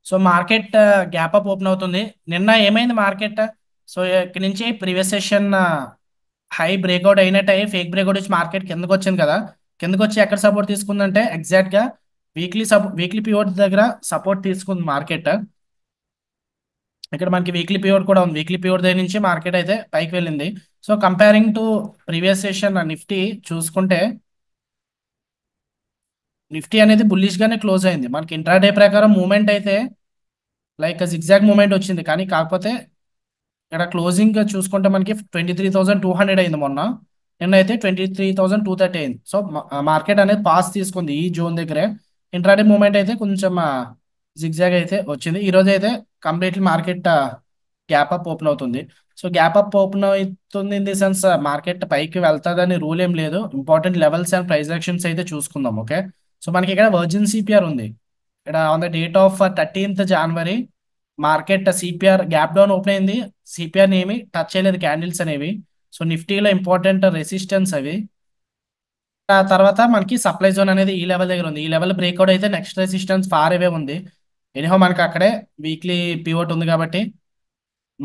So market gap up open అవుతుంది. నిన్న ఏమైంది మార్కెట్? సో ఇక్కడ నుంచి ప్రీవియస్ సెషన్ హై బ్రేక్అవుట్ అయినట్టు అయ్యి ఫేక్ బ్రేక్అవుట్ వచ్చి మార్కెట్ కిందకు వచ్చింది కదా. కిందకు వచ్చి ఎక్కడ సపోర్ట్ తీసుకుందంటే ఎగ్జాక్ట్ గా వీక్లీ పివోట్ దగ్గర సపోర్ట్ తీసుకుంది మార్కెట్. ఇక్కడ మనకి వీక్లీ పివోట్ కూడా ఉంది. వీక్లీ పివోట్ దగ్గర నుంచి మార్కెట్ అయితే పైకి వెళ్ళింది. So comparing to previous session Nifty చూసుకుంటే నిఫ్టీ అనేది బుల్లిష్ గానే క్లోజ్ అయింది. మనకి ఇంట్రాడే ప్రకారం మూవ్మెంట్ అయితే లైక్ జిగ్జాగ్ మూవ్మెంట్ వచ్చింది, కానీ కాకపోతే ఇక్కడ క్లోజింగ్ చూసుకుంటే మనకి 23,200 అయింది మొన్న. నిన్న అయితే 23,230 అయింది. సో మార్కెట్ అనేది పాస్ తీసుకుంది ఈ జోన్ దగ్గరే. ఇంట్రాడే మూవ్మెంట్ అయితే కొంచెం జిగ్జాగ్ అయితే వచ్చింది. ఈ రోజు అయితే completely market gap up open అవుతుంది. సో గ్యాప్ అప్ ఓపెన్ అవుతుంది ఇన్ ది సెన్స్ మార్కెట్ పైకి వెళ్తాదని రూల్ ఏం లేదు. Important levels and price actions అయితే చూసుకుందాం. ఓకే. సో మనకి ఇక్కడ వర్జిన్ సిపిఆర్ ఉంది. ఇక్కడ on the date of 13th January market CPR gap down open అయింది. సిపిఆర్ ఏమి టచ్ చేయలేదు క్యాండిల్స్ అనేవి. సో నిఫ్టీలో ఇంపార్టెంట్ రెసిస్టెన్స్ అవి. ఆ తర్వాత మనకి సప్లై జోన్ అనేది ఈ లెవెల్ దగ్గర ఉంది. ఈ లెవెల్ బ్రేక్అవుట్ అయితే నెక్స్ట్ రెసిస్టెన్స్ ఫార్ అవే ఉంది. ఎనిహో మనకి అక్కడే వీక్లీ పివోట్ ఉంది కాబట్టి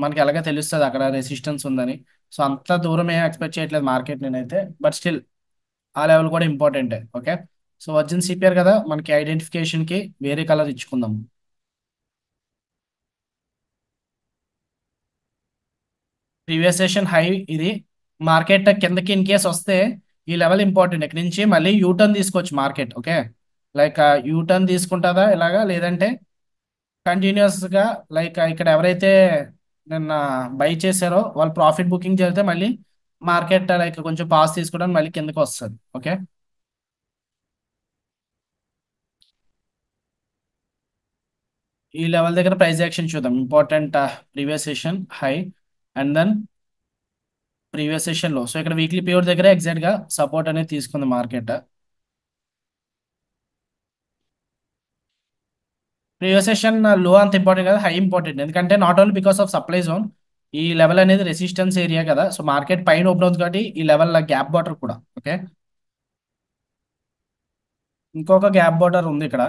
మనకి ఎలాగ తెలుస్తుంది అక్కడ రెసిస్టెన్స్ ఉందని. సో అంత దూరం ఏం ఎక్స్పెక్ట్ చేయట్లేదు మార్కెట్ నేనైతే. బట్ స్టిల్ ఆ లెవెల్ కూడా ఇంపార్టెంటే. ఓకే. సో వర్జిన్ సిపిఆర్ కదా, మనకి ఐడెంటిఫికేషన్ కి వేరే కలర్ ఇచ్చుకుందాం. ప్రీవియస్ సెషన్ హై ఇది. మార్కెట్ కిందకి ఇన్ కేస్ వస్తే ఈ లెవెల్ ఇంపార్టెంట్. ఇక్కడ నుంచి మళ్ళీ యూటర్న్ తీసుకోవచ్చు మార్కెట్. ఓకే. లైక్ యూటర్న్ తీసుకుంటుందా ఇలాగా, లేదంటే కంటిన్యూస్ గా లైక్ ఇక్కడ ఎవరైతే నిన్న బై చేశారో వాళ్ళు ప్రాఫిట్ బుకింగ్ జరిగితే మళ్ళీ మార్కెట్ లైక్ కొంచెం పాస్ తీసుకోవడానికి మళ్ళీ కిందకి వస్తుంది. ఓకే. ఈ లెవెల్ దగ్గర ప్రైస్ యాక్షన్ చూద్దాం. Important previous session high and then previous session low. So ఇక్కడ వీక్లీ పీరియడ్ దగ్గర ఎగ్జాక్ట్ గా సపోర్ట్ అనేది తీసుకుంది మార్కెట్. ప్రీవియస్ సెషన్ లో అంత ఇంపార్టెంట్ కదా, హై ఇంపార్టెంట్. ఎందుకంటే not only because of supply zone, ఈ లెవెల్ అనేది రెసిస్టెన్స్ ఏరియా కదా. సో మార్కెట్ పైన ఓపెన్ అవుతుంది కాబట్టి ఈ లెవెల్ గ్యాప్ బార్డర్ కూడా. ఓకే. ఇంకొక గ్యాప్ బార్డర్ ఉంది ఇక్కడ.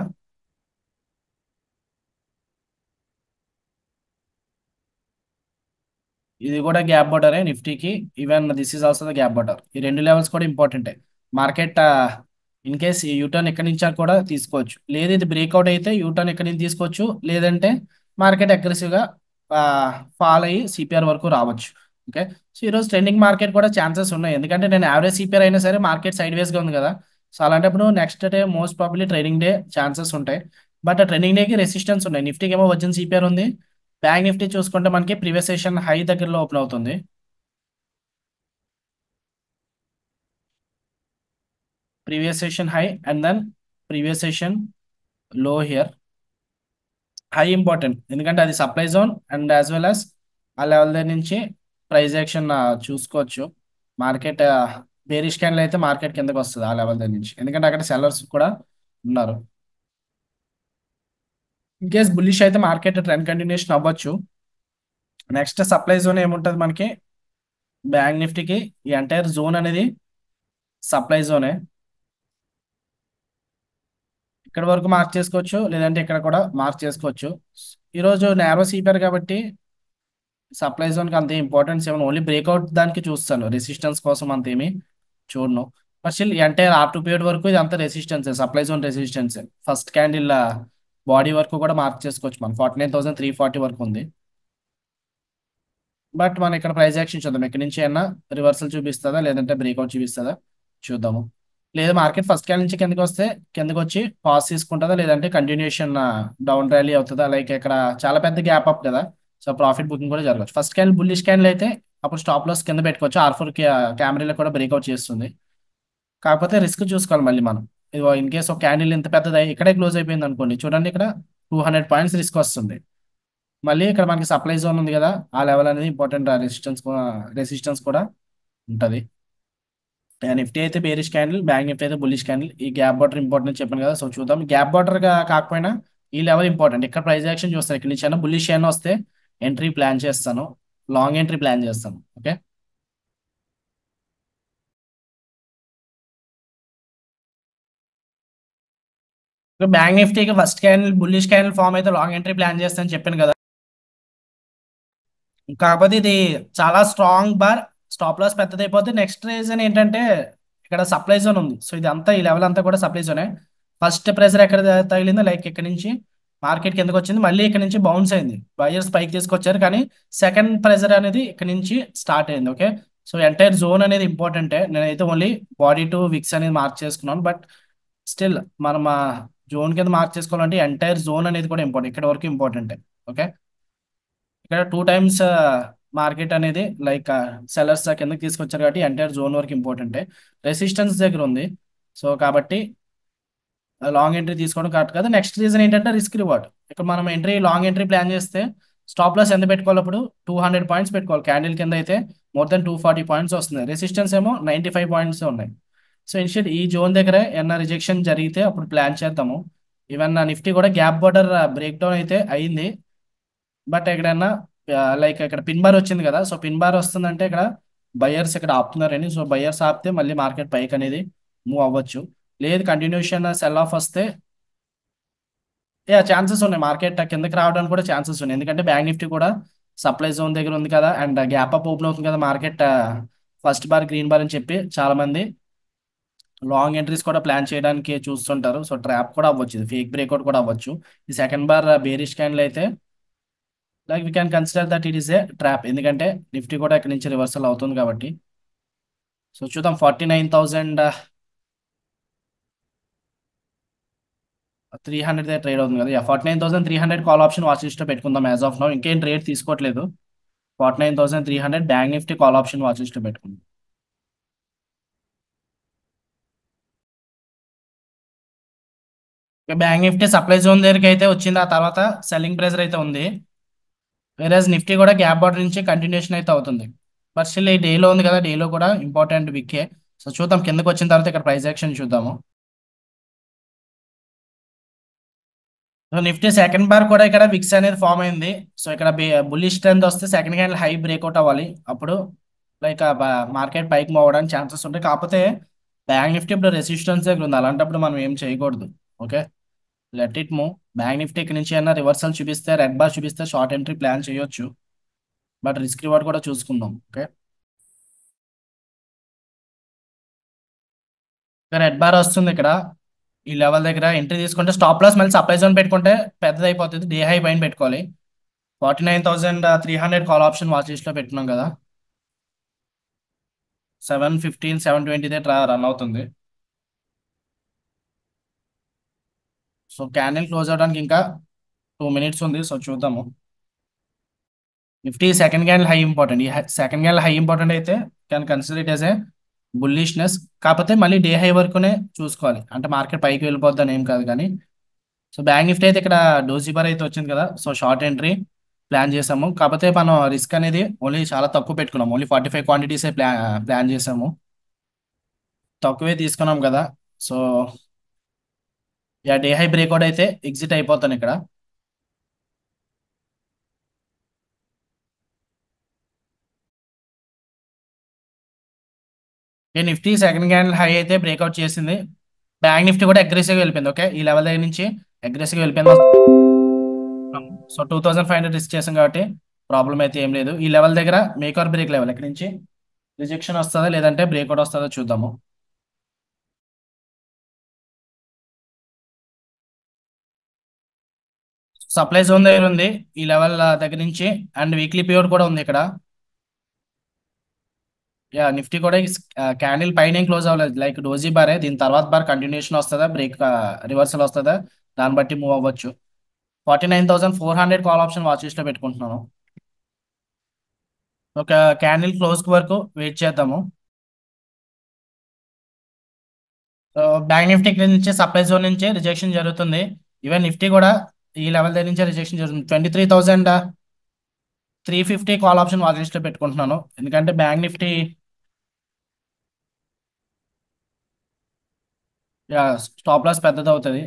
ఇది కూడా గ్యాప్ బార్డరే నిఫ్టీకి. Even this is also the gap border. ఈ రెండు లెవెల్స్ కూడా ఇంపార్టెంటే. మార్కెట్ ఇన్ కేస్ యూటర్న్ ఎక్కడి నుంచి కూడా తీసుకోవచ్చు. లేదు ఇది బ్రేక్అవుట్ అయితే యూటర్న్ ఎక్కడి నుంచి తీసుకోవచ్చు, లేదంటే మార్కెట్ అగ్రెసివ్గా ఫాల్ అయ్యి సిపిఆర్ వరకు రావచ్చు. ఓకే. సో ఈరోజు ట్రెండింగ్ మార్కెట్ కూడా ఛాన్సెస్ ఉన్నాయి. ఎందుకంటే నేను యావరేజ్ సిపిఆర్ అయినా సరే మార్కెట్ సైడ్ వేస్గా ఉంది కదా. సో అలాంటప్పుడు next day most probably trading day chances ఉంటాయి. బట్ ట్రెండింగ్ డేకి రెసిస్టెన్స్ ఉన్నాయి. నిఫ్టీకి ఏమో వచ్చిన సిపిఆర్ ఉంది. బ్యాంక్ నిఫ్టీ చూసుకుంటే మనకి ప్రీవియస్ సెషన్ హై దగ్గరలో ఓపెన్ అవుతుంది. Previous session high and then previous session low here. High important ఎందుకంటే అది supply zone and as well as ఆ లెవెల్ దగ్గర నుంచి ప్రైస్ యాక్షన్ చూసుకోవచ్చు. మార్కెట్ బేరిష్ క్యాండిల్ అయితే మార్కెట్ కిందకి వస్తుంది ఆ లెవెల్ దగ్గర నుంచి, ఎందుకంటే అక్కడ సెల్లర్స్ కూడా ఉన్నారు. ఇన్ కేస్ బుల్లిష్ అయితే మార్కెట్ ట్రెండ్ కంటిన్యూషన్ అవ్వచ్చు. నెక్స్ట్ సప్లై జోన్ ఏముంటుంది మనకి బ్యాంక్ నిఫ్టీకి? ఈ ఎంటైర్ జోన్ అనేది సప్లై జోనే. ఇక్కడ వరకు మార్క్ చేసుకోవచ్చు, లేదంటే ఇక్కడ కూడా మార్క్ చేసుకోవచ్చు. ఈరోజు నేరో సీపర్ కాబట్టి సప్లై జోన్కి అంత ఇంపార్టెన్స్ ఏమైనా, ఓన్లీ బ్రేక్అవుట్ దానికి చూస్తాను, రెసిస్టెన్స్ కోసం అంతేమి చూడను. బట్ స్టిల్ అంటే R2 పీరియడ్ వరకు ఇది అంత resistance, supply zone resistance. First candle body వరకు కూడా మార్క్ చేసుకోవచ్చు. మనం 49,340 వరకు ఉంది. బట్ మనం ఇక్కడ ప్రైస్ యాక్షన్ చూద్దాం. ఎక్కడి నుంచి అయినా రివర్సల్ చూపిస్తుందా, లేదంటే బ్రేక్అవుట్ చూపిస్తుందా చూద్దాము. లేదా మార్కెట్ ఫస్ట్ క్యాండిల్ నుంచి కిందకి వస్తే కిందకి వచ్చి పాస్ తీసుకుంటుందా, లేదంటే కంటిన్యూషన్ డౌన్ ర్యాలీ అవుతుందా. లైక్ ఇక్కడ చాలా పెద్ద గ్యాప్ అప్ కదా. సో ప్రాఫిట్ బుకింగ్ కూడా జరగచ్చు. ఫస్ట్ క్యాండిల్ బుల్లిష్ క్యాండిల్ అయితే అప్పుడు స్టాప్ లాస్ కింద పెట్టుకోవచ్చు. R4 కెమెరాలో కూడా బ్రేక్అవుట్ చేస్తుంది. కాకపోతే రిస్క్ చూసుకోవాలి మళ్ళీ మనం. ఇదిగో ఇన్ కేస్ ఒక క్యాండిల్ ఇంత పెద్దది ఇక్కడే క్లోజ్ అయిపోయింది అనుకోండి, చూడండి ఇక్కడ 200 పాయింట్స్ రిస్క్ వస్తుంది. మళ్ళీ ఇక్కడ మనకి సప్లై జోన్ ఉంది కదా, ఆ లెవెల్ అనేది ఇంపార్టెంట్. రెసిస్టెన్స్ కూడా ఉంటుంది. నిఫ్టీ అయితే బేరిష్ క్యాండిల్, బ్యాంక్ నిఫ్టీ అయితే బుల్లిష్ క్యాండిల్. ఈ గ్యాప్ బార్డర్ ఇంపార్టెంట్ అని చెప్పాను కదా. సో చూద్దాం. గ్యాప్ బార్డర్ కాకపోయినా ఈ లెవెల్ ఇంపార్టెంట్. ఇక్కడ ప్రైస్ యాక్షన్ చూస్తాను. ఇక్కడ నుంచి అయినా బుల్లిష్ అయినా వస్తే ఎంట్రీ ప్లాన్ చేస్తాను, లాంగ్ ఎంట్రీ ప్లాన్ చేస్తాను. ఓకే. బ్యాంక్ నిఫ్టీకి first candle bullish candle form అయితే లాంగ్ ఎంట్రీ ప్లాన్ చేస్తానని చెప్పాను కదా. కాకపోతే ఇది చాలా స్ట్రాంగ్ బార్, స్టాప్ లాస్ పెద్దదైపోతే నెక్స్ట్ రీజన్ ఏంటంటే ఇక్కడ సప్లై జోన్ ఉంది. సో ఇది అంతా ఈ లెవెల్ అంతా కూడా సప్లై జోనే. ఫస్ట్ ప్రెజర్ ఎక్కడ తగిలిందో లైక్ ఇక్కడ నుంచి మార్కెట్ కిందకి వచ్చింది, మళ్ళీ ఇక్కడ నుంచి బౌన్స్ అయింది, బయర్స్ పైకి తీసుకొచ్చారు, కానీ సెకండ్ ప్రెజర్ అనేది ఇక్కడ నుంచి స్టార్ట్ అయింది. ఓకే, సో ఎంటైర్ జోన్ అనేది ఇంపార్టెంటే. నేనైతే ఓన్లీ బాడీ టు విక్స్ అనేది మార్క్ చేసుకున్నాను, బట్ స్టిల్ మనం జోన్ కింద మార్క్ చేసుకోవాలంటే ఎంటైర్ జోన్ అనేది కూడా ఇంపార్టెంట్, ఇక్కడ వరకు ఇంపార్టెంటే. ఓకే, ఇక్కడ టూ టైమ్స్ మార్కెట్ అనేది లైక్ సెల్లర్స్ కిందకి తీసుకొచ్చారు కాబట్టి ఎంటైర్ జోన్ వరకు ఇంపార్టెంటే. రెసిస్టెన్స్ దగ్గర ఉంది, సో కాబట్టి లాంగ్ ఎంట్రీ తీసుకోవడం కరెక్ట్ కాదు. నెక్స్ట్ రీజన్ ఏంటంటే రిస్క్ రివార్డ్. ఇక్కడ మనం ఎంట్రీ లాంగ్ ఎంట్రీ ప్లాన్ చేస్తే స్టాప్ లాస్ ఎంత పెట్టుకోవాలి, అప్పుడు 200 పాయింట్స్ పెట్టుకోవాలి. క్యాండిల్ కింద అయితే మోర్ దెన్ 240 పాయింట్స్ వస్తుంది, రెసిస్టెన్స్ ఏమో 95 పాయింట్స్ ఉన్నాయి. సో ఇన్షియల్ ఈ జోన్ దగ్గర ఏమన్నా రిజెక్షన్ జరిగితే అప్పుడు ప్లాన్ చేద్దాము. ఈవెన్ నా నిఫ్టీ కూడా గ్యాప్ బోర్డర్ బ్రేక్ డౌన్ అయితే అయింది, బట్ ఎక్కడన్నా లైక్ ఇక్కడ పిన్ బార్ వచ్చింది కదా, సో పిన్ బార్ వస్తుందంటే ఇక్కడ బయర్స్ ఇక్కడ ఆపుతున్నారని, సో బయర్స్ ఆపితే మళ్ళీ మార్కెట్ పైకి అనేది మూవ్ అవ్వచ్చు. లేదు కంటిన్యూషన్ సెల్ ఆఫ్ వస్తే ఛాన్సెస్ ఉన్నాయి, మార్కెట్ కిందకి రావడానికి కూడా ఛాన్సెస్ ఉన్నాయి. ఎందుకంటే బ్యాంక్ నిఫ్టీ కూడా సప్లై జోన్ దగ్గర ఉంది కదా, అండ్ గ్యాప్ అప్ ఓపెన్ అవుతుంది కదా market. First bar green bar అని చెప్పి చాలా మంది లాంగ్ ఎంట్రీస్ కూడా ప్లాన్ చేయడానికి చూస్తుంటారు. సో ట్రాప్ కూడా అవ్వచ్చు, ఇది ఫేక్ బ్రేక్అవుట్ కూడా అవ్వచ్చు. ఈ సెకండ్ బార్ బేరిష్ క్యాండిల్ అయితే like we can consider that it is a trap, ఎందుకంటే నిఫ్టీ కూడా ఇక్కడ నుంచి రివర్సల్ అవుతుంది కాబట్టి. సో చూద్దాం. 49,300 ట్రేడ్ అవుతుంది కదా, 49,300 కాల్ ఆప్షన్ వాచ్ లిస్ట్ లో పెట్టుకుందాం. యాజ్ ఆఫ్ నౌ ఇంకేం ట్రేడ్ తీసుకోవట్లేదు. 49,300 bank Nifty call option watch list లో పెట్టుకుందాం. బ్యాంక్ నిఫ్టీ సప్లై జోన్ దగ్గరికి అయితే వచ్చింది, ఆ తర్వాత సెల్లింగ్ ప్రెజర్ అయితే ఉంది. వేరేజ్ నిఫ్టీ కూడా గ్యాప్ బార్డర్ నుంచి కంటిన్యూషన్ అయితే అవుతుంది. బట్ స్టిల్ ఈ డేలో ఉంది కదా, డేలో కూడా ఇంపార్టెంట్ విక్కే. సో చూద్దాం, కిందకి వచ్చిన తర్వాత ఇక్కడ ప్రైస్ యాక్షన్ చూద్దాము. సో నిఫ్టీ సెకండ్ బార్ కూడా ఇక్కడ విక్స్ అనేది ఫామ్ అయింది. సో ఇక్కడ బుల్లిష్ ట్రెండ్ వస్తే సెకండ్ హ్యాండ్ హై బ్రేక్అవుట్ అవ్వాలి, అప్పుడు లైక్ మార్కెట్ పైకి మూవ్ అవ్వడానికి ఛాన్సెస్ ఉంటాయి. కాకపోతే బ్యాంక్ నిఫ్టీ ఇప్పుడు రెసిస్టెన్స్ దగ్గర ఉంది, అలాంటప్పుడు మనం ఏం చేయకూడదు. Okay, let it move. Bank Nifty ఇక్కడ నుంచి అయినా రివర్సల్ చూపిస్తే, రెడ్ బార్ చూపిస్తే షార్ట్ ఎంట్రీ ప్లాన్ చేయొచ్చు, బట్ రిస్క్ రివార్డ్ కూడా చూసుకుందాం. ఓకే, ఇక్కడ రెడ్ బార్ వస్తుంది, ఇక్కడ ఈ లెవెల్ దగ్గర ఎంట్రీ తీసుకుంటే స్టాప్ లాస్ మళ్ళీ సప్లై జోన్ పెట్టుకుంటే పెద్దది అయిపోతుంది, డే హై పైన పెట్టుకోవాలి. 49,300 కాల్ ఆప్షన్ వాచ్ లిస్ట్ లో పెట్టున్నాం కదా, 715 720 రన్ అవుతుంది. సో క్యాండిల్ క్లోజ్ అవడానికి ఇంకా 2 మినిట్స్ ఉంది, సో చూద్దాము. Nifty second candle high important, ఈ సెకండ్ క్యాండిల్ హై ఇంపార్టెంట్ అయితే can consider it as a bullishness. కాకపోతే మళ్ళీ డే హై వరకునే చూసుకోవాలి, అంటే మార్కెట్ పైకి వెళ్ళిపోద్ది అని ఏం కాదు కానీ. సో బ్యాంక్ నిఫ్టీ అయితే ఇక్కడ డోజీ బార్ అయితే వచ్చింది కదా, సో షార్ట్ ఎంట్రీ ప్లాన్ చేసాము. కాకపోతే మనం రిస్క్ అనేది ఓన్లీ చాలా తక్కువ పెట్టుకున్నాం, ఓన్లీ 45 క్వాంటిటీసే ప్లాన్ చేసాము, తక్కువే తీసుకున్నాం కదా. సో డే హై బ్రేక్అవుట్ అయితే ఎగ్జిట్ అయిపోతాను ఇక్కడ. నిఫ్టీ సెకండ్ క్యాండిల్ హై అయితే బ్రేక్అవుట్ చేసింది, బ్యాంక్ నిఫ్టీ కూడా అగ్రెసివ్గా వెళ్ళిపోయింది. ఓకే, ఈ లెవెల్ దగ్గర నుంచి అగ్రెసివ్గా వెళ్ళిపోయింది. సో 2,500 రిస్క్ చేసాం కాబట్టి ప్రాబ్లం అయితే ఏం లేదు. ఈ లెవెల్ దగ్గర మేక్ ఆర్ బ్రేక్ లెవెల్, ఇక్కడ నుంచి రిజెక్షన్ వస్తుందా లేదంటే బ్రేక్అవుట్ వస్తుందో చూద్దాము. సప్లై జోన్ దగ్గర ఉంది ఈ లెవెల్ దగ్గర నుంచి, అండ్ వీక్లీ పిరియడ్ కూడా ఉంది ఇక్కడ. నిఫ్టీ కూడా క్యాండిల్ పైన క్లోజ్ అవ్వలేదు, లైక్ డోజీ బారే, దీని తర్వాత బార్ కంటిన్యూషన్ వస్తుందా, బ్రేక్ రివర్సల్ వస్తుందా, దాన్ని బట్టి మూవ్ అవ్వచ్చు. 49,400 కాల్ ఆప్షన్ వాచ్ లిస్ట్ లో పెట్టుకుంటున్నాను. ఒక క్యాండిల్ క్లోజ్ వరకు వెయిట్ చేద్దాము. సో బ్యాంక్ నిఫ్టీ ఇక్కడ నుంచి సప్లై జోన్ నుంచి రిజెక్షన్ జరుగుతుంది, ఈవెన్ నిఫ్టీ కూడా ఈ లెవెల్ దగ్గర నుంచి రిజెక్షన్ జరుగుతుంది. 23,350 కాల్ ఆప్షన్ వాచ్ లిస్ట్ లో పెట్టుకుంటున్నాను, ఎందుకంటే బ్యాంక్ నిఫ్టీ స్టాప్ లాస్ పెద్దది అవుతుంది.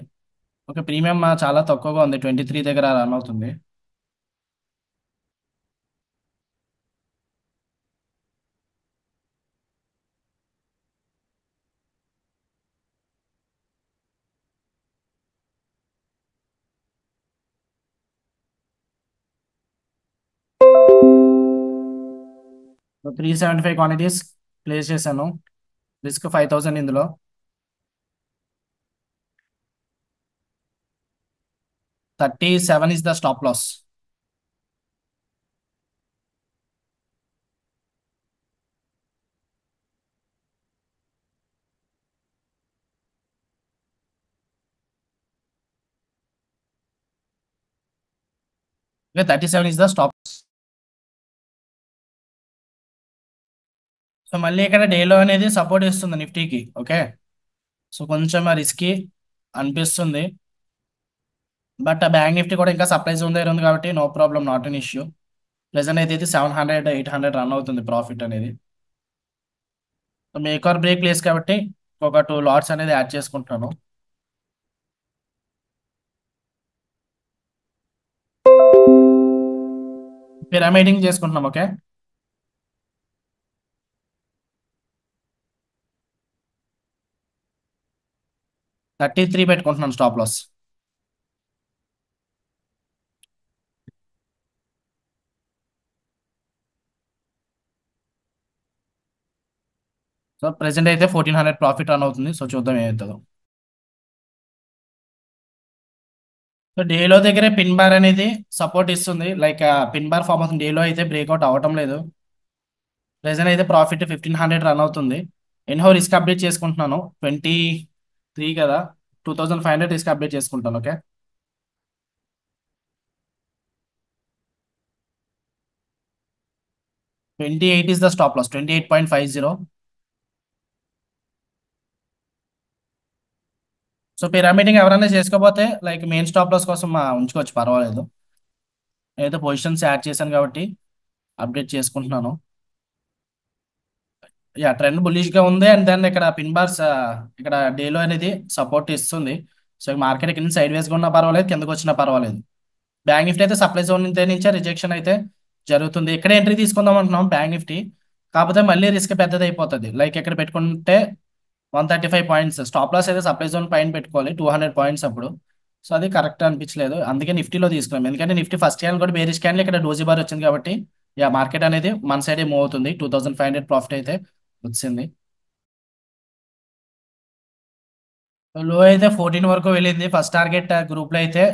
ఓకే, ప్రీమియం చాలా తక్కువగా ఉంది, 23 దగ్గర రన్ అవుతుంది. 375 క్వాంటిటీస్ ప్లేస్ చేశాను. రిస్క్ 5000 ఇందులో. 37 is the stop loss. 37 is the stop. So మళ్ళీ ఇక్కడ డేలో అనేది సపోర్ట్ ఇస్తుంది నిఫ్టీకి. ఓకే, సో కొంచెం రిస్కీ అనిపిస్తుంది. బట్ బ్యాంక్ నిఫ్టీ కూడా ఇంకా సప్లై జోన్ దగ్గర ఉంది కాబట్టి no problem, not an issue. Present అయితే ఇది 700 800 రన్ అవుతుంది ప్రాఫిట్ అనేది. So make or break place కాబట్టి ఒక 2 లాట్స్ అనేది యాడ్ చేసుకుంటున్నాను. పిరమిడింగ్ చేసుకుంటున్నాం. ఓకే, 33 పెట్టుకుంటున్నాను స్టాప్ లాస్. సో ప్రెసెంట్ అయితే 1400 ప్రాఫిట్ రన్ అవుతుంది. సో చూద్దాం ఏమవుతుందో. సో డేలో దగ్గరే పిన్ బార్ అనేది సపోర్ట్ ఇస్తుంది. లైక్ పిన్ బార్ ఫామ్ అవుతుంది. డేలో అయితే బ్రేక్అవుట్ అవ్వటం లేదు. ప్రెసెంట్ అయితే ప్రాఫిట్ 1500 రన్ అవుతుంది. ఎన్హో రిస్క్ అప్డేట్ చేసుకుంటున్నాను. 23 కదా, 2500 రిస్క్ అప్డేట్ చేసుకుంటాను. Okay, 28 is the stop loss, 28.50. So pyramiding ఎవరైనా చేసుకోకపోతే లైక్ మెయిన్ స్టాప్ లాస్ కోసం ఉంచుకోవచ్చు, పర్వాలేదు. నేనైతే పొజిషన్స్ యాడ్ చేశాను కాబట్టి అప్డేట్ చేసుకుంటున్నాను. యా, ట్రెండ్ బుల్లిష్ గా ఉంది. అండ్ దెన్ ఇక్కడ పిన్ బార్స్ ఇక్కడ డేలో అనేది సపోర్ట్ ఇస్తుంది. సో మార్కెట్ కింద సైడ్ వేస్ గా ఉన్నా పర్వాలేదు, కిందకు వచ్చినా పర్వాలేదు. బ్యాంక్ నిఫ్టీ అయితే సప్లై జోన్ నుంచే రిజెక్షన్ అయితే జరుగుతుంది. ఇక్కడ ఎంట్రీ తీసుకుందాం అంటున్నాం బ్యాంక్ నిఫ్టీ. కాకపోతే మళ్ళీ రిస్క్ పెద్దది అయిపోతుంది. లైక్ ఇక్కడ పెట్టుకుంటే 135 పాయింట్స్ స్టాప్ లాస్ అయితే సప్లై జోన్ పైన పెట్టుకోవాలి, 200 పాయింట్స్ అప్పుడు. సో అది కరెక్ట్ అనిపించలేదు, అందుకే నిఫ్టీలో తీసుకున్నాం. ఎందుకంటే నిఫ్టీ ఫస్ట్ క్యాన్ కూడా బేరిష్ క్యాన్ ఇక్కడ డోజీ బార్ వచ్చింది కాబట్టి యా మార్కెట్ అనేది మన సైడే మూవ్ అవుతుంది. 2500 ప్రాఫిట్ అయితే వచ్చింది. లో అయితే 14 వరకు వెళ్ళింది. ఫస్ట్ టార్గెట్ గ్రూప్ లో అయితే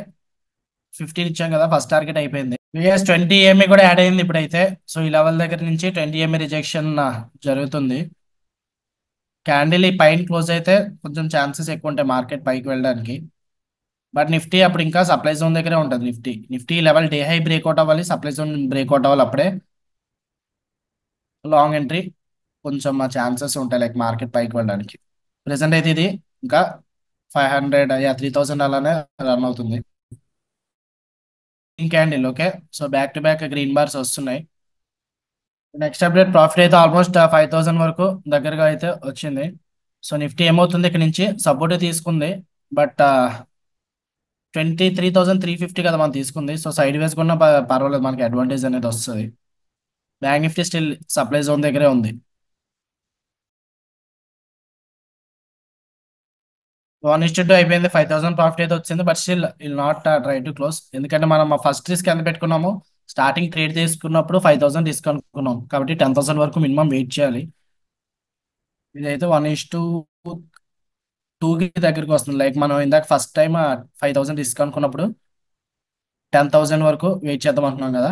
15 ఇచ్చాం కదా, ఫస్ట్ టార్గెట్ అయిపోయింది. యూఎస్ 20 EMI కూడా యాడ్ అయింది ఇప్పుడైతే. సో ఈ లెవెల్ దగ్గర నుంచి 20 EMI రిజెక్షన్ జరుగుతుంది. క్యాండిల్ ఈ పైన క్లోజ్ అయితే కొంచెం ఛాన్సెస్ ఎక్కువ ఉంటాయి మార్కెట్ పైకి వెళ్ళడానికి. బట్ నిఫ్టీ అప్పుడు ఇంకా సప్లై జోన్ దగ్గరే ఉంటుంది. Nifty level day high breakout అవ్వాలి, సప్లై జోన్ బ్రేక్అవుట్ అవ్వాలి, అప్పుడే లాంగ్ ఎంట్రీ కొంచెం ఛాన్సెస్ ఉంటాయి లైక్ మార్కెట్ పైకి వెళ్ళడానికి. ప్రెసెంట్ అయితే ఇది ఇంకా 500 3000 అలానే రన్ అవుతుంది. Candle okay, so back to back green bars వస్తున్నాయి. నెక్స్ట్ అప్డేట్ ప్రాఫిట్ అయితే ఆల్మోస్ట్ 5000 వరకు దగ్గరగా అయితే వచ్చింది. సో నిఫ్టీ ఏమవుతుంది ఇక్కడ నుంచి సపోర్ట్ తీసుకుంది. బట్ 23,350 కదా మనం తీసుకుంది. సో సైడ్ వేస్ కూడా పర్వాలేదు, మనకి అడ్వాంటేజ్ అనేది వస్తుంది. Bank Nifty still supply zone దగ్గరే ఉంది. 1:2 అయిపోయింది. 5000 ప్రాఫిట్ అయితే వచ్చింది. But still will not try to close. ఎందుకంటే మనం ఫస్ట్ రిస్క్ ఎంత పెట్టుకున్నాము, స్టార్టింగ్ ట్రేడ్ తీసుకున్నప్పుడు 5000 రిస్క్ అనుకున్నాం కాబట్టి 10,000 వరకు మినిమం వెయిట్ చేయాలి. ఇదైతే 1:2కి దగ్గరికి వస్తుంది. లైక్ మనం ఇందాక ఫస్ట్ టైం 5000 రిస్క్ అనుకున్నప్పుడు 10,000 వరకు వెయిట్ చేద్దాం అంటున్నాం కదా.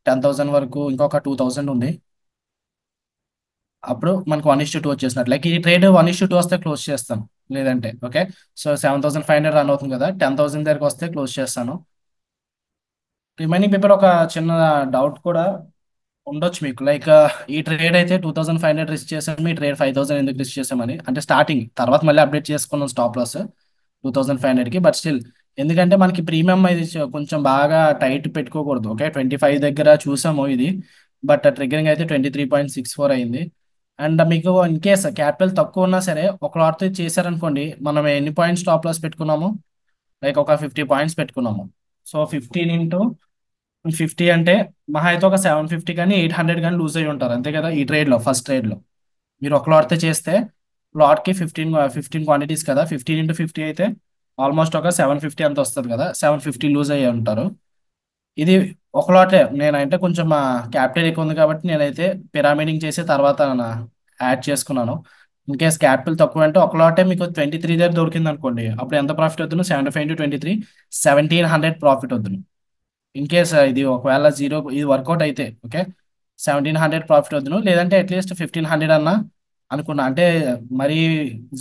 10,000 వరకు ఇంకొక 2000 ఉంది. అప్పుడు మనకు 1:2 వచ్చేసినట్టు. లైక్ ఈ ట్రేడ్ 1:2 వస్తే క్లోజ్ చేస్తాను, లేదంటే ఓకే. సో 7500 రన్ అవుతుంది కదా, 10,000 దగ్గరకు వస్తే క్లోజ్ చేస్తాను. రిమైనింగ్ పేపర్ ఒక చిన్న డౌట్ కూడా ఉండొచ్చు మీకు. లైక్ ఈ ట్రేడ్ అయితే 2500 రిస్క్ చేసాము, ఈ ట్రేడ్ 5000 ఎందుకు రిస్క్ చేసామని. అంటే స్టార్టింగ్ తర్వాత మళ్ళీ అప్డేట్ చేసుకున్నాం స్టాప్ లాస్ 2500కి. బట్ స్టిల్ ఎందుకంటే మనకి ప్రీమియం ఇది కొంచెం బాగా టైట్ పెట్టుకోకూడదు. ఓకే, 25 దగ్గర చూసాము ఇది. బట్ ట్రిగరింగ్ అయితే 23.64 అయింది. అండ్ మీకు ఇన్ కేస్ క్యాపిటల్ తక్కువ ఉన్నా సరే ఒక లాట్ చేశారనుకోండి, మనం ఎన్ని పాయింట్స్ స్టాప్ లాస్ పెట్టుకున్నాము, లైక్ ఒక 50 పాయింట్స్ పెట్టుకున్నాము. సో 15 అంటే మహా అయితే ఒక 750 కానీ 800 కానీ లూజ్ అయ్యి ఉంటారు అంతే కదా. ఈ ట్రేడ్ లో ఫస్ట్ ట్రేడ్ లో మీరు ఒక లాట్ చేస్తే లాట్ కి 15 క్వాంటిటీస్ కదా, 15 × 50 అయితే ఆల్మోస్ట్ ఒక 750 అంత వస్తుంది కదా, 750 లూజ్ అయ్యి ఉంటారు. ఇది ఒక లాటే నేనంటే కొంచెం క్యాపిటల్ ఎక్కువ ఉంది కాబట్టి నేనైతే పిరామిడింగ్ చేసి తర్వాత యాడ్ చేసుకున్నాను. ఇన్ కేస్ క్యాపిటల్ తక్కువ అంటే ఒక లాటే మీకు 23 దగ్గర దొరికింది అనుకోండి, అప్పుడు ఎంత ప్రాఫిట్ వద్దును? 75 into 23, 1700 ప్రాఫిట్ వద్దును. ఇన్ కేస్ ఇది ఒకవేళ జీరో ఇది వర్కౌట్ అయితే ఓకే, 1700 ప్రాఫిట్ వద్దును, లేదంటే అట్లీస్ట్ 1500 అన్నా అనుకున్నా. అంటే మరీ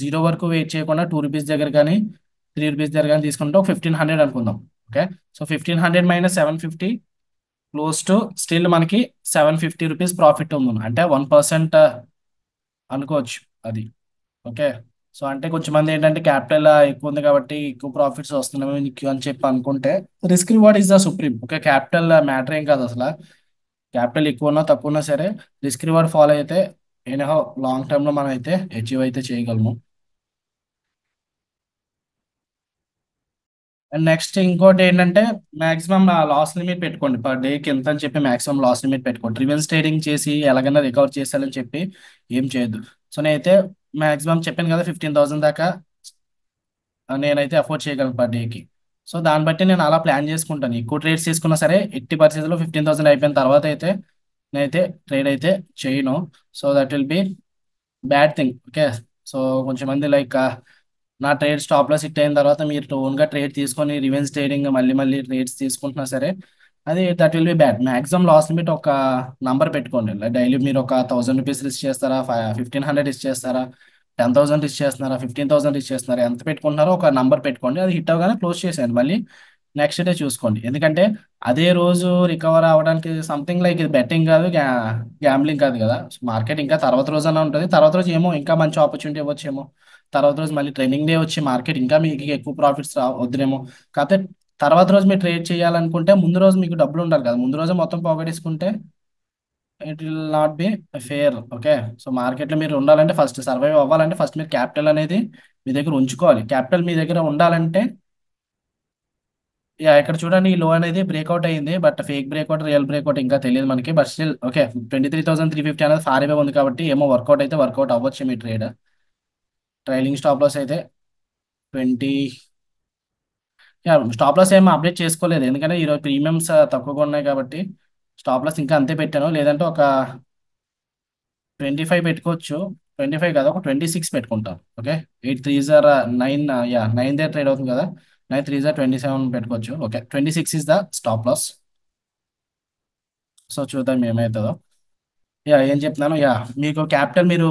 జీరో వరకు వెయిట్ చేయకుండా ₹2 దగ్గర కానీ ₹3 దగ్గర కానీ తీసుకుంటే ఒక 1500 అనుకుందాం. Okay, so 1500 - 750 close to still మనకి ₹750 ప్రాఫిట్ ఉంది, అంటే 1% అనుకోవచ్చు అది. ఓకే, సో అంటే కొంచెం మంది ఏంటంటే క్యాపిటల్ ఎక్కువ ఉంది కాబట్టి ఎక్కువ ప్రాఫిట్స్ వస్తున్నాయి నీకు అని చెప్పి అనుకుంటే, risk reward is the supreme. Okay, capital matter ఏం కాదు అసలు. క్యాపిటల్ ఎక్కువ ఉన్నా తక్కువ ఉన్నా సరే రిస్క్ రివార్డ్ ఫాలో అయితే ఎనీహౌ లాంగ్ టర్మ్ లో మనం అయితే అచీవ్ అయితే చేయగలము. అండ్ నెక్స్ట్ ఇంకోటి ఏంటంటే, మాక్సిమం లాస్ లిమిట్ పెట్టుకోండి. పర్ డేకి ఎంత అని చెప్పి మాక్సిమం లాస్ లిమిట్ పెట్టుకోండి. రివెన్స్ ట్రేడింగ్ చేసి ఎలాగైనా రికవర్ చేయాలని చెప్పి ఏం చేయొద్దు. సో నేనైతే మాక్సిమం చెప్పాను కదా, 15,000 దాకా నేనైతే అఫోర్డ్ చేయగలను పర్ డేకి. సో దాన్ని బట్టి నేను అలా ప్లాన్ చేసుకుంటాను. ఎక్కువ ట్రేడ్స్ తీసుకున్నా సరే ఎట్టి పరిస్థితుల్లో 15,000 అయిపోయిన తర్వాత అయితే నేనైతే ట్రేడ్ అయితే చేయను. So that will be bad thing. Okay, so కొంచెం మంది లైక్ నా ట్రేడ్ స్టాప్ లాస్ హిట్ అయిన తర్వాత మీరు ఓన్గా ట్రేడ్ తీసుకొని రివెన్స్ ట్రేడింగ్ మళ్ళీ మళ్ళీ ట్రేడ్స్ తీసుకుంటున్నా సరే అది that will be bad. Maximum loss limit ఒక నంబర్ పెట్టుకోండి. డైలీ మీరు ఒక ₹1000 రిస్క్ చేస్తారా, 1500 రిస్క్ చేస్తారా, 10,000 రిస్క్ చేస్తున్నారా, 15,000 రిస్క్ చేస్తున్నారా, ఎంత పెట్టుకుంటున్నారో ఒక నంబర్ పెట్టుకోండి. అది హిట్ అవగానే క్లోజ్ చేసేయండి, మళ్ళీ నెక్స్ట్ డే చూసుకోండి. ఎందుకంటే అదే రోజు రికవర్ అవ్వడానికి సంథింగ్ లైక్ ఇది బెట్టింగ్ కాదు, గ్యాంబ్లింగ్ కాదు కదా. మార్కెట్ ఇంకా తర్వాత రోజు అన్న ఉంటుంది, తర్వాత రోజు ఏమో ఇంకా మంచి ఆపర్చునిటీ ఇవ్వచ్చేమో, తర్వాత రోజు మళ్ళీ ట్రైనింగ్ డే వచ్చి మార్కెట్ ఇంకా మీకు ఎక్కువ ప్రాఫిట్స్ వద్దునేమో. కాకపోతే తర్వాత రోజు మీరు ట్రేడ్ చేయాలనుకుంటే ముందు రోజు మీకు డబ్బులు ఉండాలి కదా, ముందు రోజు మొత్తం పోగొట్టేసుకుంటే it will not be fair. Okay, so మార్కెట్లో మీరు ఉండాలంటే ఫస్ట్ సర్వైవ్ అవ్వాలంటే ఫస్ట్ మీరు క్యాపిటల్ అనేది మీ దగ్గర ఉంచుకోవాలి. క్యాపిటల్ మీ దగ్గర ఉండాలంటే యా ఇక్కడ చూడండి, ఈ లో అనేది బ్రేక్అవుట్ అయ్యింది, but fake breakout real breakout ఇంకా తెలియదు మనకి. బట్ స్టిల్ ఓకే, 23,350 అనేది ఫార్ అవే ఉంది కాబట్టి ఏమో వర్కౌట్ అయితే వర్కౌట్ అవ్వచ్చు మీ ట్రేడ్. ట్రైలింగ్ స్టాప్ లాస్ అయితే 20. యా, స్టాప్ లాస్ ఏమో అప్డేట్ చేసుకోలేదు, ఎందుకంటే ఈరోజు ప్రీమియమ్స్ తక్కువగా ఉన్నాయి కాబట్టి స్టాప్ లాస్ ఇంకా అంతే పెట్టాను. లేదంటే ఒక 25 పెట్టుకోవచ్చు. 25 కాదు, ఒక 26 పెట్టుకుంటాను. ఓకే, 8 3 9, యా 9 దే ట్రేడ్ అవుతుంది కదా, 9 3 27 పెట్టుకోవచ్చు. Okay, 26 is the stop loss. So చూద్దాం ఏమవుతుందో. యా ఏం చెప్తున్నాను, యా మీకు క్యాపిటల్ మీరు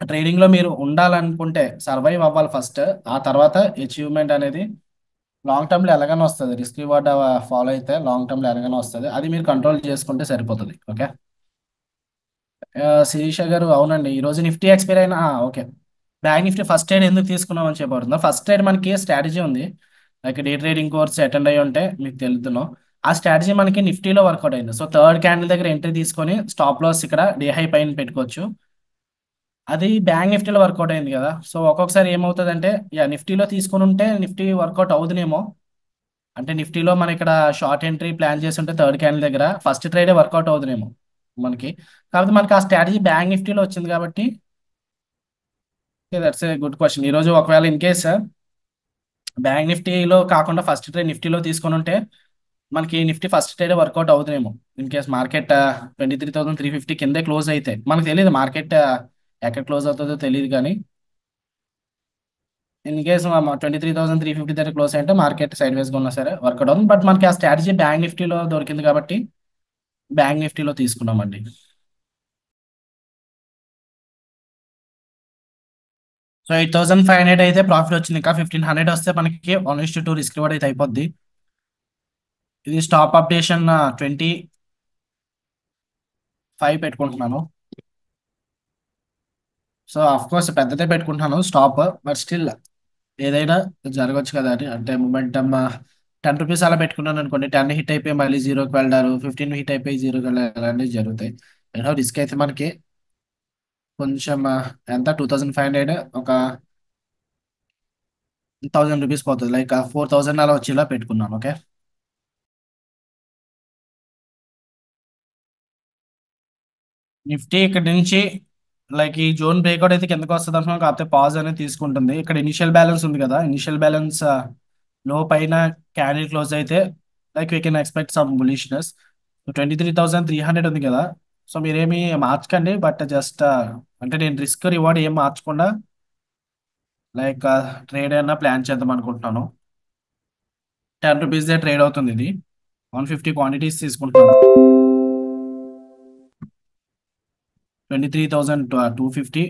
ట్రేడింగ్ లో మీరు ఉండాలనుకుంటే సర్వైవ్ అవ్వాలి ఫస్ట్, ఆ తర్వాత అచీవ్మెంట్ అనేది లాంగ్ టర్మ్ లో ఎలాగైనా వస్తుంది. రిస్క్ రివార్డ్ ఫాలో అయితే లాంగ్ టర్మ్ లో ఎలాగైనా వస్తుంది, అది మీరు కంట్రోల్ చేసుకుంటే సరిపోతుంది. ఓకే, శిరీష గారు అవునండి, ఈ రోజు నిఫ్టీ ఎక్స్పైర్ అయినా okay. Bank Nifty first trade ఎందుకు తీసుకున్నాం అని చెప్పబడుతుందా? ఫస్ట్ ట్రేడ్ మనకి స్ట్రాటజీ ఉంది, like day trading course attend అయ్యి ఉంటే మీకు తెలుతున్నాం. ఆ స్ట్రాటజీ మనకి నిఫ్టీలో వర్కౌట్ అయింది. సో థర్డ్ క్యాండిల్ దగ్గర ఎంట్రీ తీసుకొని స్టాప్ లాస్ ఇక్కడ డే హై పైన పెట్టుకోవచ్చు. అది బ్యాంక్ నిఫ్టీలో వర్కౌట్ అయింది కదా, సో ఒక్కొక్కసారి ఏమవుతుంది అంటే, యా నిఫ్టీలో తీసుకుని ఉంటే నిఫ్టీ వర్కౌట్ అవుతుందేమో. అంటే నిఫ్టీలో మన ఇక్కడ షార్ట్ ఎంట్రీ ప్లాన్ చేసి ఉంటే థర్డ్ క్యాండిల్ దగ్గర ఫస్ట్ ట్రేడే వర్కౌట్ అవుతుందేమో మనకి. కాకపోతే మనకి ఆ స్ట్రాటజీ బ్యాంక్ నిఫ్టీలో వచ్చింది కాబట్టి దట్స్ ఏ గుడ్ క్వశ్చన్. ఈరోజు ఒకవేళ ఇన్ కేస్ బ్యాంక్ నిఫ్టీలో కాకుండా ఫస్ట్ ట్రేడ్ నిఫ్టీలో తీసుకొని ఉంటే మనకి నిఫ్టీ ఫస్ట్ ట్రేడ్ వర్కౌట్ అవుతుందేమో. ఇన్ కేస్ మార్కెట్ 23,350 కిందే క్లోజ్ అయితే మనకు తెలియదు, మార్కెట్ ఎక్కడ క్లోజ్ అవుతుందో తెలియదు కానీ ఇన్ కేస్ 23,350 దగ్గర క్లోజ్ అయితే మార్కెట్ సైడ్ వేస్గా ఉన్నా సరే వర్కౌట్ అవుతుంది. బట్ మనకి ఆ స్ట్రాటజీ బ్యాంక్ నిఫ్టీలో దొరికింది కాబట్టి బ్యాంక్ నిఫ్టీలో తీసుకున్నామండి. సో 8,500 అయితే ప్రాఫిట్ వచ్చింది, ఇంకా 1,500 వస్తే మనకి 1:2 రిస్క్ రివార్డ్ అయితే అయిపోద్ది. ఇది స్టాప్ అప్డేషన్ 25 పెట్టుకుంటున్నాను. సో అఫ్ కోర్స్ పెద్దదే పెట్టుకుంటున్నాను స్టాప్, బట్ స్టిల్ ఏదైనా జరగవచ్చు కదా అని. అంటే మొమెంటమ్ ₹10 అలా పెట్టుకున్నాను అనుకోండి, 10 హిట్ అయిపోయి మళ్ళీ జీరోకి వెళ్ళారు, 15 హిట్ అయిపోయి జీరోకి వెళ్ళారు, అలాంటివి జరుగుతాయి. ఏదో రిస్క్ అయితే మనకి కొంచెం ఎంత 2,500 ఒక ₹1,000 పోతుంది, లైక్ 4,000 అలా వచ్చేలా పెట్టుకున్నాను. ఓకే, నిఫ్టీ ఇక్కడ నుంచి లైక్ ఈ జోన్ బ్రేక్అవుట్ అయితే కిందకి వస్తుంది అంటున్నాం, కాకపోతే పాజ్ అనేది తీసుకుంటుంది. ఇక్కడ ఇనిషియల్ బ్యాలెన్స్ ఉంది కదా, ఇనిషియల్ బ్యాలెన్స్ లో పైన క్యాండిల్ క్లోజ్ అయితే like we can expect some bullishness. 23,300 ఉంది కదా. సో మీరేమి మార్చకండి, బట్ జస్ట్ అంటే నేను రిస్క్ రివార్డ్ ఏం మార్చకుండా లైక్ ట్రేడ్ అయినా ప్లాన్ చేద్దాం అనుకుంటున్నాను. ₹10 ట్రేడ్ అవుతుంది ఇది. 150 క్వాంటిటీస్ తీసుకుంటున్నాను. 23,250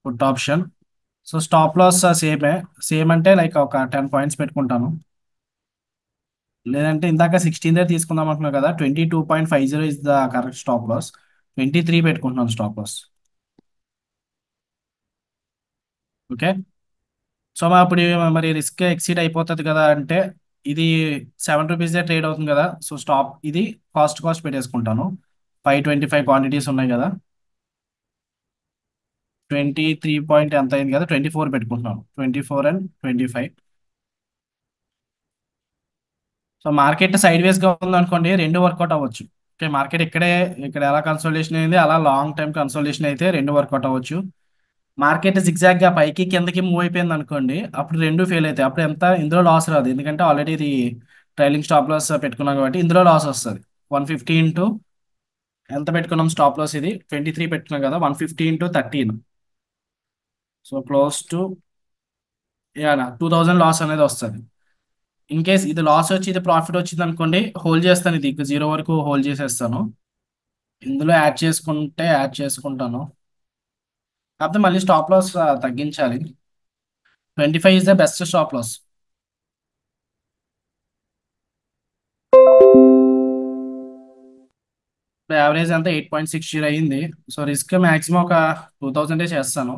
put option. So stop loss సేమే. సేమ్ అంటే లైక్ ఒక 10 పాయింట్స్ పెట్టుకుంటాను. లేదంటే ఇందాక 16 తీసుకుందాం అనుకున్నా కదా, 22.50 is the correct stop loss. 23 పెట్టుకుంటున్నాను స్టాప్ లాస్. ఓకే. సో అప్పుడు మరి రిస్క్ ఎక్సీడ్ అయిపోతుంది కదా అంటే, ఇది ₹7 ట్రేడ్ అవుతుంది కదా, సో స్టాప్ ఇది కాస్ట్ పెట్టేసుకుంటాను. 525 క్వాంటిటీస్ ఉన్నాయి కదా. 23 పాయింట్ ఎంత అయింది కదా, 24 పెట్టుకుంటున్నాను. 24 అండ్ 25. సో మార్కెట్ సైడ్ వేస్ గా ఉందనుకోండి, రెండు వర్కౌట్ అవ్వచ్చు. ఓకే, మార్కెట్ ఇక్కడ ఎలా కన్సోలిడేషన్ అయింది, అలా లాంగ్ టైం కన్సోలిడేషన్ అయితే రెండు వర్కౌట్ అవ్వచ్చు. మార్కెట్ జిగ్జాగ్ గా పైకి కిందకి మూవ్ అయిపోయింది అనుకోండి, అప్పుడు రెండు ఫెయిల్ అవుతాయి. అప్పుడు ఎంత ఇందులో లాస్ రాదు, ఎందుకంటే ఆల్రెడీ ఇది ట్రైలింగ్ స్టాప్ లాస్ పెట్టుకున్నాం కాబట్టి ఇందులో లాస్ వస్తుంది. 150 ఇంటూ ఎంత పెట్టుకున్నాం స్టాప్ లాస్, ఇది 23 పెట్టుకున్నాం కదా, 150 into 13. So close to 2000 loss అనేది వస్తుంది. ఇన్ కేస్ ఇది లాస్ వచ్చి ఇది ప్రాఫిట్ వచ్చింది అనుకోండి, హోల్డ్ చేస్తాను, ఇది జీరో వరకు హోల్డ్ చేసేస్తాను. ఇందులో యాడ్ చేసుకుంటాను. కాకపోతే మళ్ళీ స్టాప్ లాస్ తగ్గించాలి. 25 is the best stop loss. Average అంతా 8.60 అయ్యింది. సో రిస్క్ మాక్సిమం ఒక 2000 చేస్తాను.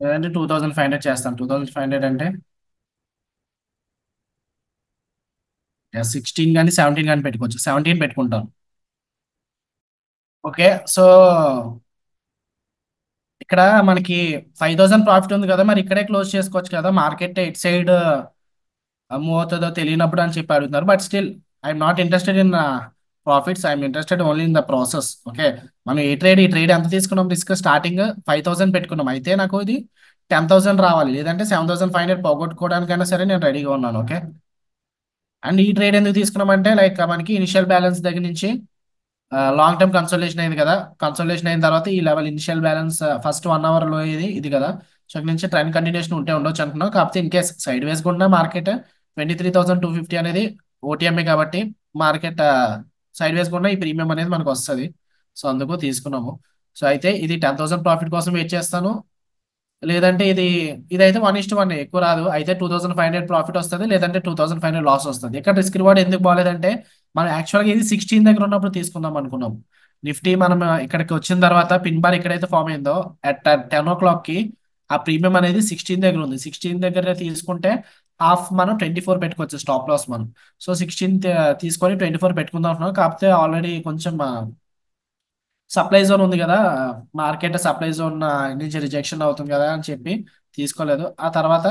లేదంటే 2500 చేస్తాను. 2500 అంటే 16 కానీ 17 కానీ పెట్టుకోవచ్చు. 17 పెట్టుకుంటాను. ఓకే. సో ఇక్కడ మనకి 5000 ప్రాఫిట్ ఉంది కదా, మరి ఇక్కడే క్లోజ్ చేసుకోవచ్చు కదా, మార్కెట్ ఎట్ సైడ్ మూవ్ అవుతుందో తెలియనప్పుడు అని చెప్పి అడుగుతున్నారు. But still I'm not interested in profits, I'm interested only in the process. Okay. మనం ఈ ట్రేడ్ ఎంత తీసుకున్నాం, రిస్క్ స్టార్టింగ్ 5000 పెట్టుకున్నాం, అయితే నాకు ఇది 10,000 రావాలి, లేదంటే 7,500 పోగొట్టుకోవడానికైనా సరే నేను రెడీగా ఉన్నాను. ఓకే. అండ్ ఈ ట్రేడ్ ఎందుకు తీసుకున్నామంటే లైక్ మనకి ఇనిషియల్ బ్యాలెన్స్ దగ్గర నుంచి లాంగ్ టర్మ్ కన్సల్టేషన్ అయింది కదా. కన్సల్టేషన్ అయిన తర్వాత ఈ level initial balance first 1 hour లో ఇది కదా. సో ఇక్కడ నుంచి ట్రెండ్ కంటిన్యూషన్ ఉంటే ఉండొచ్చు అనుకున్నాం. కాకపోతే ఇన్ కేస్ సైడ్ వేస్ కూడా మార్కెట్ 23,250 అనేది ఓటీఎంఏ కాబట్టి మార్కెట్ సైడ్ వేస్ కూడా ఈ ప్రీమియం అనేది మనకు వస్తుంది. సో అందుకు తీసుకున్నాము. సో అయితే ఇది 10,000 ప్రాఫిట్ కోసం వెయిట్ చేస్తాను. లేదంటే ఇదైతే 1:1 ఎక్కువ రాదు, అయితే 2500 ప్రాఫిట్ వస్తుంది, లేదంటే 2500 లాస్ వస్తుంది. ఇక్కడ రిస్క్ రివార్డ్ ఎందుకు బాగాలేదంటే, మనం యాక్చువల్గా ఇది 16 దగ్గర ఉన్నప్పుడు తీసుకుందాం అనుకున్నాం. నిఫ్టీ మనం ఇక్కడికి వచ్చిన తర్వాత పిన్ బార్ ఎక్కడైతే ఫామ్ అయిందో అట్ 10 o'clock ఆ ప్రీమియం అనేది 16 దగ్గర ఉంది. 16 దగ్గర తీసుకుంటే హాఫ్ మనం 24 పెట్టుకోవచ్చు స్టాప్ లాస్ మనం. సో 16 తీసుకొని 24 పెట్టుకుందాం అనుకున్నాం. కాకపోతే ఆల్రెడీ కొంచెం సప్లై జోన్ ఉంది కదా, మార్కెట్ సప్లై జోన్ నుంచి రిజెక్షన్ అవుతుంది కదా అని చెప్పి తీసుకోలేదు. ఆ తర్వాత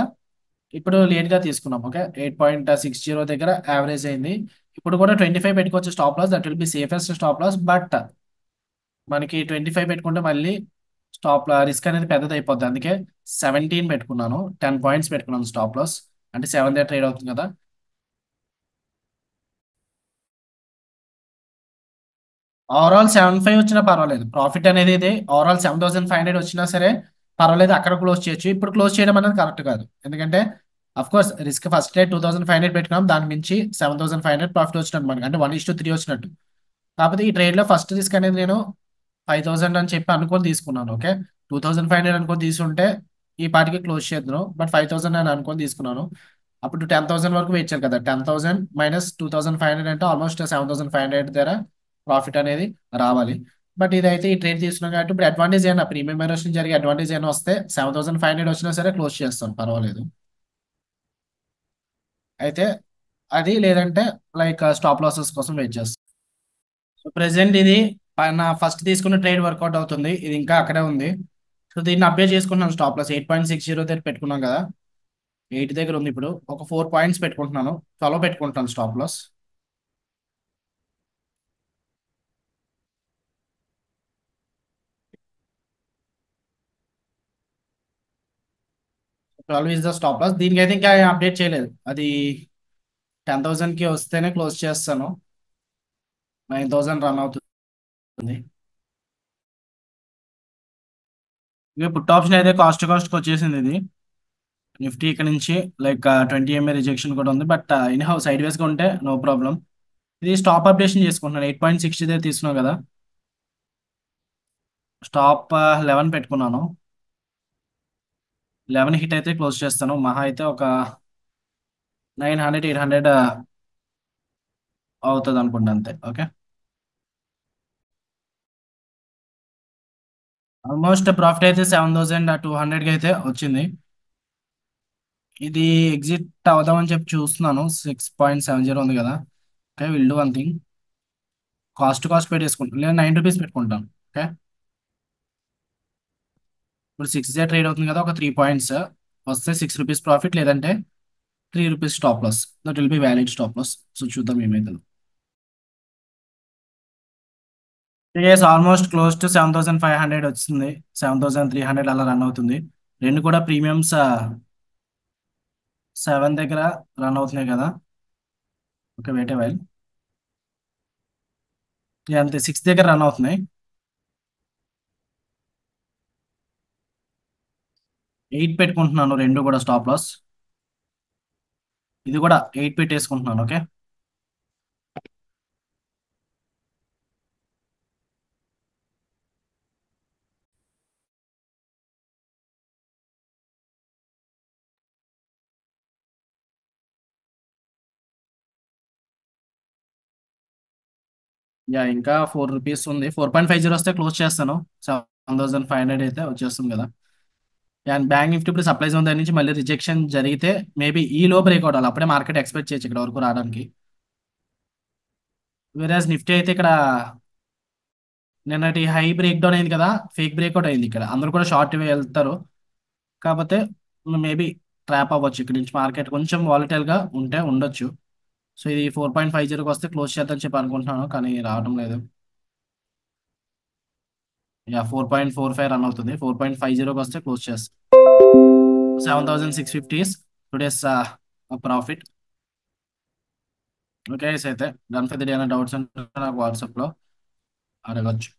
ఇప్పుడు లేట్ గా తీసుకున్నాం. ఓకే, 8.60 దగ్గర యావరేజ్ అయింది. ఇప్పుడు కూడా 25 పెట్టుకోవచ్చు stop loss, that will be safest stop loss. But మనకి 25 పెట్టుకుంటే మళ్ళీ రిస్క్ అనేది పెద్దది అయిపోద్ది. అందుకే 17 పెట్టుకున్నాను. 10 పాయింట్స్ పెట్టుకున్నాను స్టాప్ లాస్. అంటే 7 దే ట్రేడ్ అవుతుంది కదా. ఓవరాల్ 75 వచ్చినా పర్వాలేదు, ప్రాఫిట్ అనేది ఇది ఓవరాల్ 7,500 వచ్చినా సరే పర్వాలేదు, అక్కడ క్లోజ్ చేయొచ్చు. ఇప్పుడు క్లోజ్ చేయడం అనేది కరెక్ట్ కాదు, ఎందుకంటే of course risk first day 2500 పెట్టుకున్నాం, దాని నుంచి 7,500 ప్రాఫిట్ వచ్చినట్టు మనకి, అంటే 1:3 వచ్చినట్టు. కాకపోతే ఈ ట్రేడ్ లో ఫస్ట్ రిస్క్ అనేది నేను 5,000 అని చెప్పి అనుకొని తీసుకున్నాను. ఓకే, 2500 అనుకొని తీసుకుంటే ఈ పాటికి క్లోజ్ చేద్దాను, బట్ 5,000 అని అనుకొని తీసుకున్నాను. అప్పుడు 10,000 వరకు వెయిట్ చేయాలి కదా, 10,000 మైనస్ 2,500 అంటే ఆల్మోస్ట్ 7,500 దగ్గర ప్రాఫిట్ అనేది రావాలి. బట్ ఇదైతే ఈ ట్రేడ్ తీసుకున్నాం కాబట్టి ఇప్పుడు అడ్వాంటేజ్ అయినా ప్రీమియం ఎరోషన్ జరిగే అడ్వాంటేజ్ అయినా వస్తే 7,500 వచ్చినా సరే క్లోజ్ చేస్తాను, పర్వాలేదు. అయితే అది లేదంటే లైక్ స్టాప్ లాసెస్ కోసం వెయిట్ చేస్తాను. సో ప్రెసెంట్ ఇది నా ఫస్ట్ తీసుకున్న ట్రేడ్ వర్కౌట్ అవుతుంది, ఇది ఇంకా అక్కడే ఉంది. సో దీన్ని అప్డేట్ చేసుకుంటున్నాను. స్టాప్ లాస్ 8.60 దగ్గర పెట్టుకున్నాం కదా, 8 దగ్గర ఉంది. ఇప్పుడు ఒక 4 పాయింట్స్ పెట్టుకుంటున్నాను, 12 పెట్టుకుంటాను stop loss. Twelve is the stop loss. దీనికైతే ఇంకా అప్డేట్ చేయలేదు. అది 10,000కి వస్తేనే క్లోజ్ చేస్తాను. 9,000 రన్ అవుతుంది. ఇక పుట్ ఆప్షన్ అయితే కాస్ట్కి వచ్చేసింది ఇది. నిఫ్టీ ఇక్కడ నుంచి లైక్ 20 MA రిజెక్షన్ కూడా ఉంది, బట్ ఇన్ హౌస్ సైడ్ వేస్గా ఉంటే నో ప్రాబ్లం. ఇది స్టాప్ అప్డేషన్ చేసుకుంటున్నాను. 8.60 దగ్గర తీసుకున్నావు కదా, స్టాప్ 11 పెట్టుకున్నాను. 11 హిట్ అయితే క్లోజ్ చేస్తాను. మహా అయితే ఒక 900 800 అవుతుంది అనుకుంటా, అంతే. ఓకే. ఆల్మోస్ట్ ప్రాఫిట్ అయితే 7,200కి అయితే వచ్చింది. ఇది ఎగ్జిట్ అవుదామని చెప్పి చూస్తున్నాను. 6.70 ఉంది కదా. Okay, will do one thing. Cost పెట్టేసుకుంటాను, లేదా ₹9 పెట్టుకుంటాను. ఓకే. ఇప్పుడు 6 ట్రేడ్ అవుతుంది కదా, ఒక 3 పాయింట్స్ వస్తే ₹6 ప్రాఫిట్, లేదంటే ₹3 stop loss. That will be valid stop loss. So చూద్దాం ఏమైతుందో. ఇయర్స్ ఆల్మోస్ట్ క్లోజ్ టు 7,500 వచ్చింది. 7,300 అలా రన్ అవుతుంది. రెండు కూడా ప్రీమియమ్స్ 7 దగ్గర రన్ అవుతున్నాయి కదా. Okay, wait while. అంతే, 6 దగ్గర రన్ అవుతున్నాయి. 8 పెట్టుకుంటున్నాను, రెండు కూడా స్టాప్ లాస్. ఇది కూడా 8 పెట్టేసుకుంటున్నాను. ఓకే. ఇంకా ₹4 ఉంది. 4.50 వస్తే క్లోజ్ చేస్తాను. 7,500 అయితే వచ్చేస్తుంది కదా. అండ్ బ్యాంక్ నిఫ్టీ ఇప్పుడు సప్లై జోన్ దగ్గర నుంచి మళ్ళీ రిజెక్షన్ జరిగితే మేబీ ఈ లో బ్రేక్ అవడాలి, అప్పుడే మార్కెట్ ఎక్స్పెక్ట్ చేయొచ్చు ఇక్కడ వరకు రావడానికి. వేరేస్ నిఫ్టీ అయితే ఇక్కడ నిన్నటి హై బ్రేక్ డౌన్ అయింది కదా, ఫేక్ బ్రేక్అవుట్ అయింది. ఇక్కడ అందరూ కూడా షార్ట్ వెళ్తారు. కాకపోతే మేబీ ట్రాప్ అవ్వచ్చు ఇక్కడ నుంచి. మార్కెట్ కొంచెం వాలటైల్ గా ఉంటే ఉండొచ్చు. సో ఇది 4.50కి వస్తే క్లోజ్ చేద్దామని చెప్పి అనుకుంటున్నాను, కానీ రావడం లేదు. 4.45 రన్ అవుతుంది. 4.50కి వస్తే క్లోజ్ చేస్తాను. 7,650 టుడేస్ ప్రాఫిట్. ఓకే, అయితే done for the day. Doubts అంటే నాకు వాట్సాప్లో అడగచ్చు.